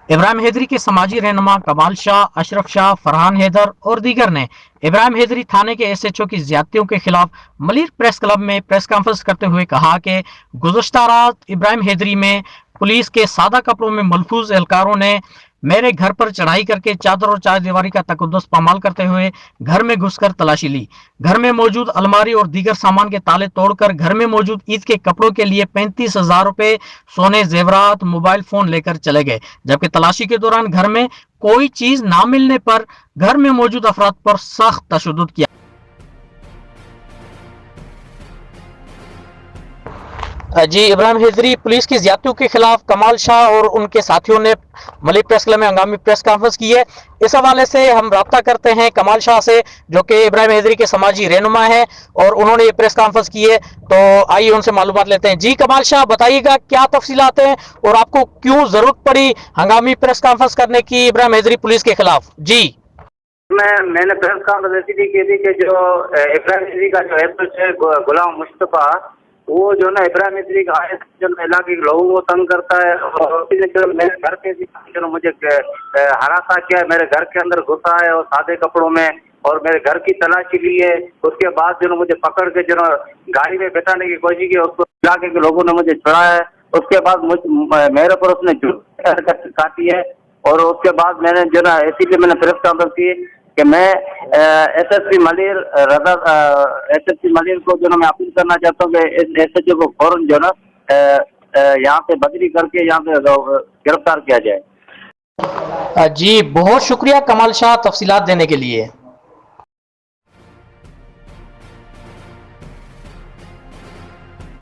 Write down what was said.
इब्राहिम हैदरी के समाजी रहनुमा कमाल शाह, अशरफ शाह, फरहान हैदर और दीगर ने इब्राहिम हैदरी थाने के एसएचओ की ज्यादतियों के खिलाफ मलिर प्रेस क्लब में प्रेस कॉन्फ्रेंस करते हुए कहा कि गुज़श्ता रात इब्राहिम हैदरी में पुलिस के सादा कपड़ों में मलफूज एहलकारों ने मेरे घर पर चढ़ाई करके चादर और चार दीवारी का तकद्दुस पामाल करते हुए घर में घुसकर तलाशी ली। घर में मौजूद अलमारी और दीगर सामान के ताले तोड़कर घर में मौजूद ईद के कपड़ों के लिए 35,000 रुपए, सोने, जेवरात, मोबाइल फोन लेकर चले गए। जबकि तलाशी के दौरान घर में कोई चीज ना मिलने पर घर में मौजूद अफराद पर सख्त तशद्दुद किया। जी, इब्राहिम हैदरी पुलिस की ज्यादतियों के खिलाफ कमाल शाह और उनके साथियों ने मलिक प्रेस क्लब में हंगामी प्रेस कॉन्फ्रेंस की है। इस हवाले से हम राब्ता करते हैं कमाल शाह से, जो कि इब्राहिम हैदरी के समाजी रहनुमा है और उन्होंने ये प्रेस कॉन्फ्रेंस की है। तो आइए उनसे मालूमात लेते हैं। जी कमाल शाह, बताइएगा क्या तफसीलात हैं और आपको क्यों जरूरत पड़ी हंगामी प्रेस कॉन्फ्रेंस करने की इब्राहिम हैदरी पुलिस के खिलाफ? जी मैंने प्रेस कॉन्फ्रेंस इसलिए की थी कि जो इब्राहिम हैदरी का जो है गुलाम मुस्तफा, वो जो ना इब्राहिम हैदरी का जो इलाके के लोगों को तंग करता है और मेरे घर पे जो मुझे हरासा किया, मेरे घर के अंदर घुसा है और सादे कपड़ों में और मेरे घर की तलाशी ली है। उसके बाद जो मुझे पकड़ के जो गाड़ी में बैठाने की कोशिश की, उसको इलाके के लोगों ने मुझे छुड़ाया है। उसके बाद मेरे पर उसने जूते काटी है और उसके बाद मैंने जो ना इसीलिए मैंने प्रेस कॉन्फ्रेंस की कि मैं एसएसपी मलिर को जो ना मैं अपील करना चाहता हूँ कि इस एसएचओ को फौरन जो ना यहाँ से बदली करके यहाँ पे गिरफ्तार किया जाए। जी बहुत शुक्रिया कमाल शाह तफसीलात देने के लिए।